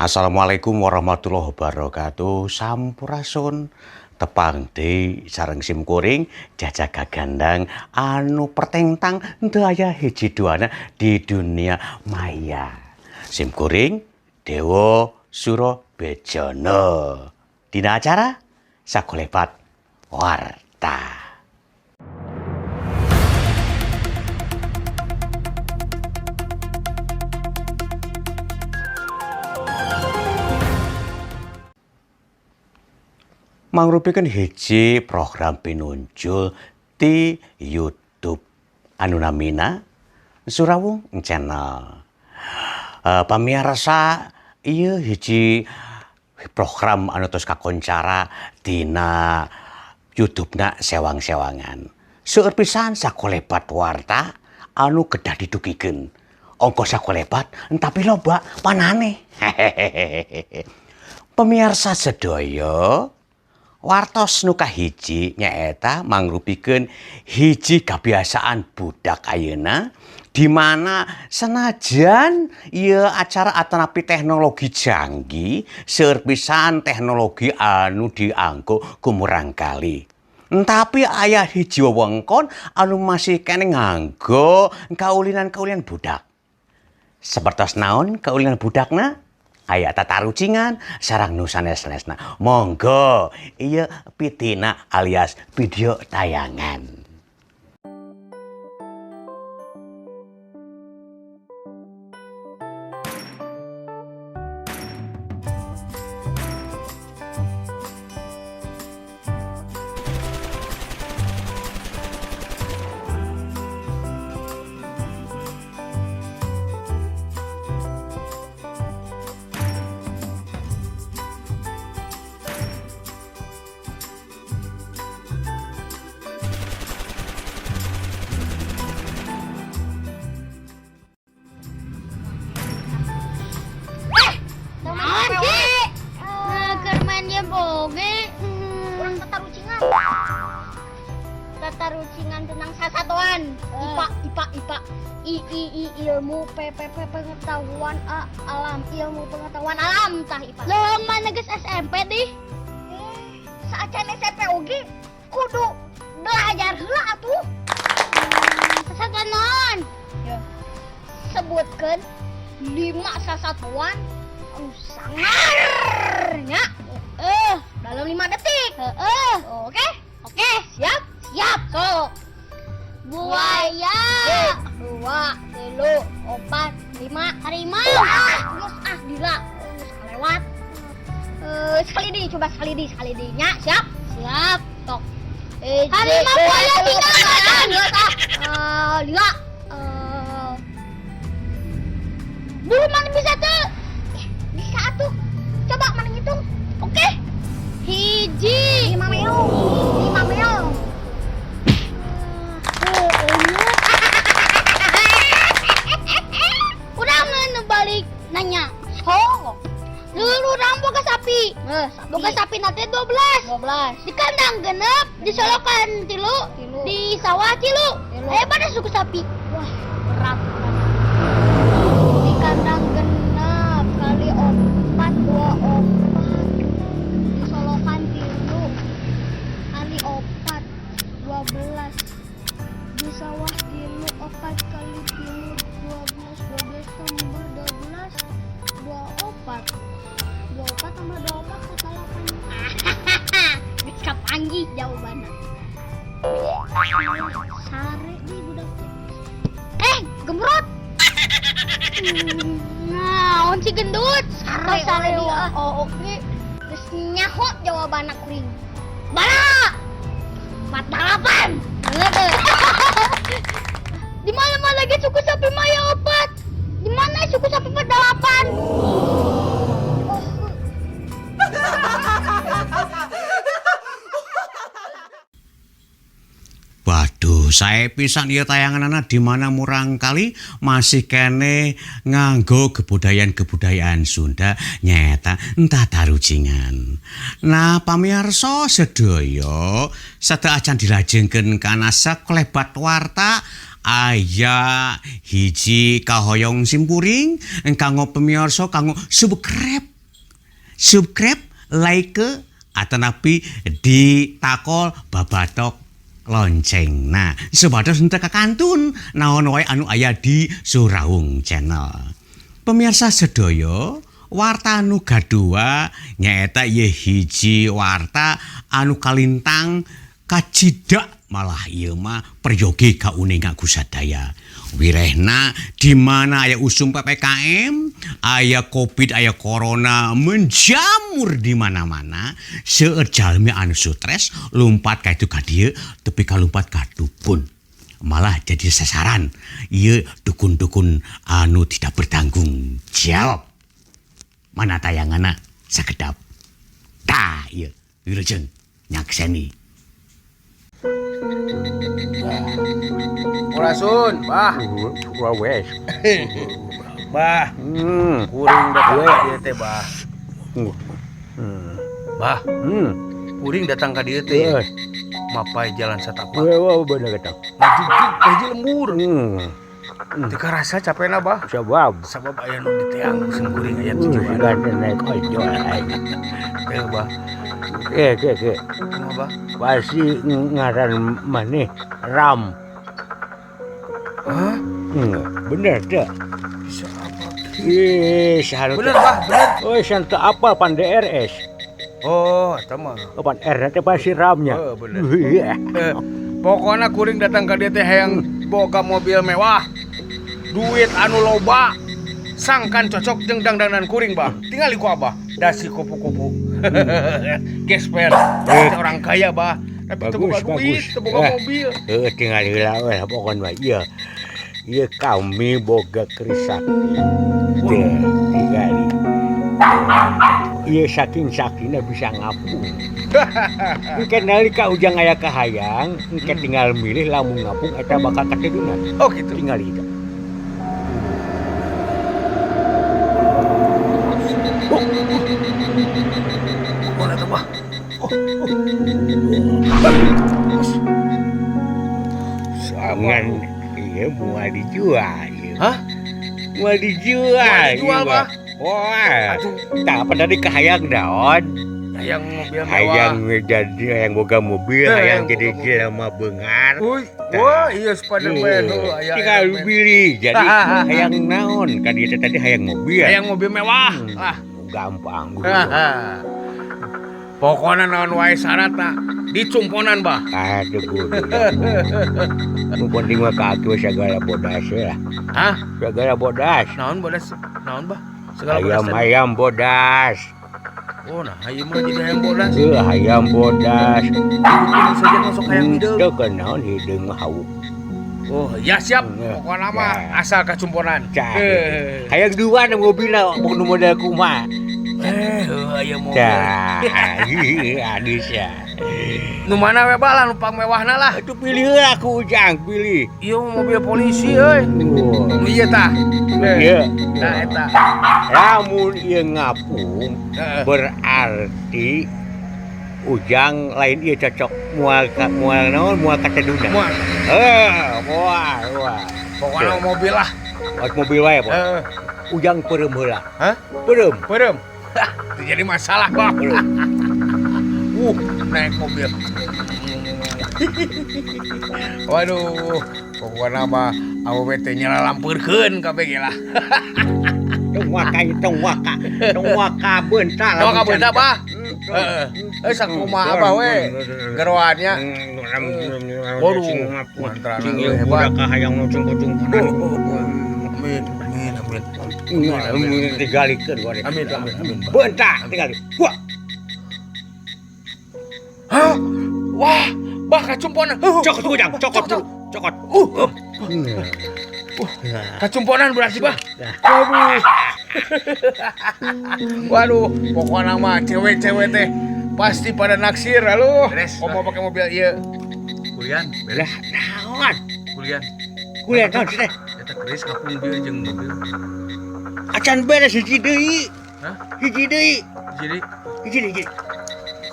Assalamualaikum warahmatullahi wabarakatuh. Sampurasun tepang de sareng sim kuring jajak gagandang anu pertentang daya hiji duana di dunia maya. Sim kuring Dewa Suro Bejono. Dina acara Sakolepat Warta. Mangrupikeun hiji program pinunjul di YouTube anu namina Surawung Channel. Pamirsa, ieu hiji program anu tos kakoncara dina YouTube-na sewang-sewangan. Seueur pisan Sakolepat Warta anu kedah didugikeun. Ongkos sakolepat tapi loba panane. Pemirsa sedaya, wartos nu kahiji nyaeta mangrupikeun hiji kebiasaan budak ayeuna di mana senajan ieu acara atanapi teknologi canggih seueur pisan teknologi anu dianggo kumurang kali. Tapi aya hiji wewengkon anu masih kene nganggo kaulinan-kaulinan budak. Sapertos naon kaulinan budakna? Aya tatarucingan sareng nu sanes-sanesna. Monggo ieu pitina alias video tayangan. Tatarucingan tentang sasatuan IPA ilmu pengetahuan alam ilmu pengetahuan alam tah IPA lo mana geus SMP deh saacan SMP oge kudu belajar heula atuh sasatuan naon ya sebutkeun 5 sasatuan anu sangar nya dalam 5 detik oke siap sok buaya 2 3 4 5 harimau geus dila geus kalewat sekali di nya siap tok harimau buaya tinggal lila bulu mana bisa tuh bisa tuh coba mana ngitung oke hiji 5 meong balik nanya dulu orang boga sapi nanti 12 di kandang genep di solokan tilu di sawah tilu pada suku sapi wah berat di kandang genep kali 4 di solokan tilu kali 4 12 di sawah tilu 4 kali tilu 12 tambah 24 tambah 24 kesalahan bisa panggil jawabannya sare di budak gemrot nah onci gendut sare oke geus nyaho jawabanna kuring bala 48 di mana lagi suku sapi maya 4 di mana suku sapi 48 Waduh, saya pisan ieu tayanganana di mana murang kali masih kene nganggo kebudayaan Sunda nyata tatarucingan. Nah, pamirsa sedaya sadaya dilajengkeun kana Sakolepat Warta aya hiji kahoyong simpuring kanggo pamirsa kanggo subekrep subscribe, like, atau napi ditakol babatok lonceng. Nah, sebatas untuk kakantun naon wae anu aya di Suraung Channel. Pemirsa sedaya, warta anu gadua nyaeta ye hiji warta anu kalintang kacidak malah ieu mah peryogi kauning Gusadaya. Wirehna di mana aya usum PPKM, aya Covid, aya corona menjamur di mana-mana, seueur jalmi anu stres lumpat ka itu ka dieu tepi kalumpat ka dukun. Malah jadi sasaran ieu dukun-dukun anu tidak bertanggung jawab. Mana tayanganna sakedap. Tah ieu wilujeng nyakseni. Murasun, bah. Wes. Bah. Kuring datang ka dieu teh, bah. Bah. Kuring datang ka dieu teh. Mapai jalan satapak. Wah, bener kata. Ngaji lembur. Teu karasa capena, bah. Sabab Aya nu diteang sing kuring aya tujuan. Gak naik ojol aja. Teu, bah. Ke. Kumaha, bah? Pasti ngaran maneh Ram. Hah? Bener tuh. Bisa apa? Sahareup. Bener, bah, bener. Oh, santu apal pan DRS. Oh, eta mah. Pan R nanti pasti Ramnya. Oh, bener. Pokoknya kuring datang ke dia teh hayang boga mobil mewah, duit anu loba, sangkan cocok jeung dangdanan kuring, bah. Tinggal ku abah, dasi kupu-kupu. Gesper, orang kaya, bah. Tapi teu boga duit, teu boga mobil. Tinggal heula we pokona ieu. Ieu kami boga krisakti. Tinggal. Ieu saking-sakina bisa ngapung. Engke nalika ujang aya kahayang, engke tinggal milih lamun ngapung eta bakal katedunan. Oh gitu. Tinggal itu. Mana tuh, bah? Sangan ieu moal dijual ieu. Hah? Moal dijual. Moal dijual, ieu, Bah. Wah. Tah pada di kahayang daon. Hayang mobil mewah. Hayang jadi hayang boga mobil, hayang hayang jadi boga jelema beungar. Uy, wah, iya Spiderman. Tinggal pilih. Jadi hayang naon? Kan dia tadi hayang mobil. Hayang mobil mewah. Lah, Gampang. pokoknya naon wae syaratna dicumponan, bah. Aduh kudu. Nu penting mah kaatu segala bodas lah. Hah? Segala bodas. Naon bodas? Naon, bah? Segala bodas. Hayam bodas. Oh, nah, hayu mah jadi hayam bodas. Hayam bodas. Ini saja masuk hayam hideung. Teu kenaon hideung hauk. Oh, ya siap. Pokoknya mah asal kacumponan. Hayang dua na mobilna nu model kumaha. Hayam mobil. Adis ya. Nu mana we bala nu pang mewahna lah. Itu pilih heula ku Ujang, pilih. Ieu mobil polisi euy. Nu ieu tah. Iya. Nah, eta. Lamun ieu ngapung berarti Ujang lain ieu cocok mual naon mual katedunan. Moal. Wah. Pokoknya mobil lah. Mobil wae, Bos. Ujang peureum heula. Hah? Peureum. Itu jadi masalah, bah. Naik mobil. Waduh, pokoknya mah awewe teh nyalalampeurkeun kabeh ge lah. Tong waka beunta. Tahu ka beunta, bah? Heeh. Sakumaha abah we? Geroannya. Waduh, mantra hebat. Hayang nucung-nucung. Amin. Digalikeun gua. Amin. Beunta digali. Wah. Hah? Wah, bah kacumponan. Cokot Ujang, cokot. Kacumponan berarti, bah. Waduh, pokoknya mah cewek-cewek teh pasti pada naksir aloh. Mau pakai mobil ieu. Kulian, Lah, naon? kulian. Kuliah naon sih teh? Eta keris kapung dia jeung mobil. Acan beres hiji deui. Hah? Hiji deui. Jadi Hiji.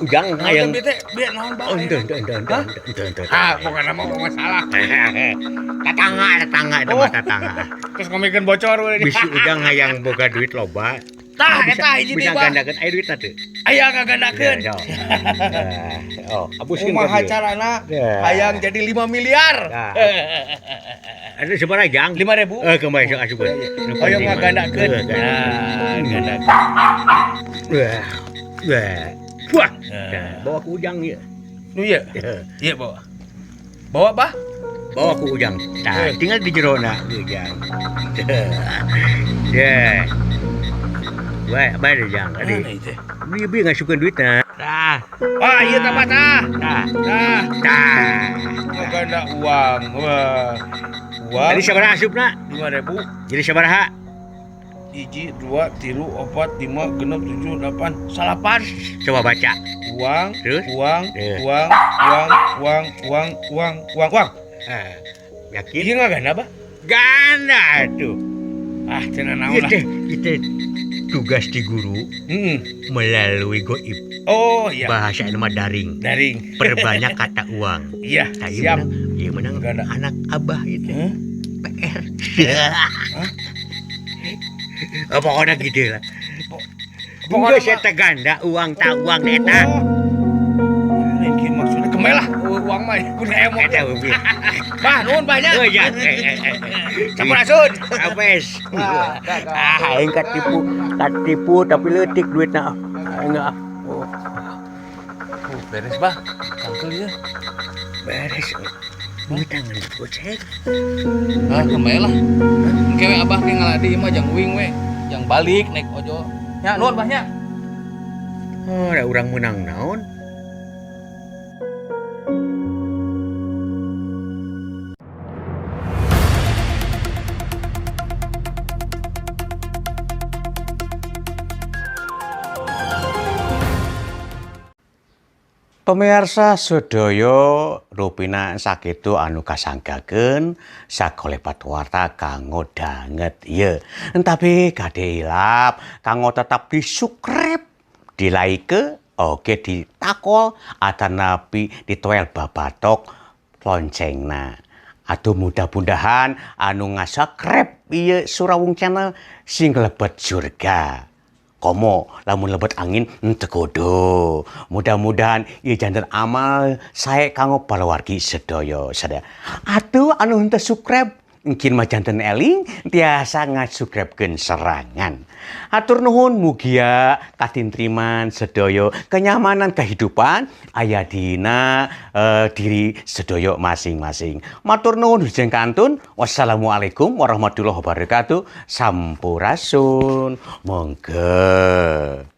Ujang hayang. biar naon, bah. Ente. Ah, pokoknya mah masalah. Tetangga itu mah tetangga. Terus ngomongin bocor we. Bisi Ujang hayang boga duit loba. Tah eta hiji bisa deui bah. gandakeun aya duitna teu? Aya ngagandakeun. Ya, oh, abuskeun Kumaha ka dieu. carana Ya. hayang jadi 5 miliar. Nah. Ada sabaraha jang? 5.000. Kembali sok asupkeun. Hayang ngagandakeun. Nah, gandakeun. Wah. Wah. Wah. Nah. Nah, bawa ku ujang ya. Nu ieu. Iya bawa. Bawa bah? Bawa ku ujang. Nah, tinggal di jero na ujang. Ya. Wah, bayar jang Mana tadi. itu? Bibi ngasupkeun duitna. Tah. Ah, iya tah bah tah. Tah. Tah. Tah. Ngaganda uang. Wah. Uang Tadi sabaraha asupna? 5.000. Jadi sabaraha? 1, 2, 3, 4, 5, 6, 7, 8, 8. Coba baca. Uang, Terus? uang, Iya. uang, uang. Ah, yakin? Iya nggak ganda bah? Ganda tuh. Ah, cenah naon lah. Kita tugas di guru melalui goib. Oh iya. Bahasa nama daring. Daring. Perbanyak kata uang. Iya, Nah, siap. Iya menang Ganda. anak abah itu. Hah? PR. Pokoknya gitu lah. Pokoknya Pokoknya saya ganda uang tak uang neta. Lain kieu maksudnya kemeh lah uang mah kudu emo. Eta ubi. Bah, nuhun banyak. Oh ya. Sampurasun. Apes. Ah, Aing katipu tapi leutik duitna. Enggak. Beres bah. Tangkel ya. Beres. Duit tangan gocek. Ah, kembali lah. Kewe abah ke ngaladi mah jang wing we, jang balik naik ojo. Ya, nuhun bahnya. Oh, ada orang menang naon? Pemirsa sedaya rupina sakitu anu kasanggaken sakoleh patuwarta kanggo danget ye. Tapi kadhe ilap kanggo tetap di-subscribe, di-like, oke ditakol atanapi ditoel babatok loncengna. Atuh mudah-mudahan anu ngasubscribe ieu Surawung Channel sing lebet surga. Komo lamun lebet angin teu kudu. Mudah-mudahan ieu janten amal sae kanggo palawargi sedaya. Atuh anu henteu subscribe mungkin mah janten eling tiasa ngasubscribekeun serangan. Atur nuhun mugia katintriman sedaya kenyamanan kehidupan aya dina diri sedaya masing-masing. Matur nuhun hujeng kantun. Wassalamualaikum warahmatullahi wabarakatuh. Sampurasun. Monggo.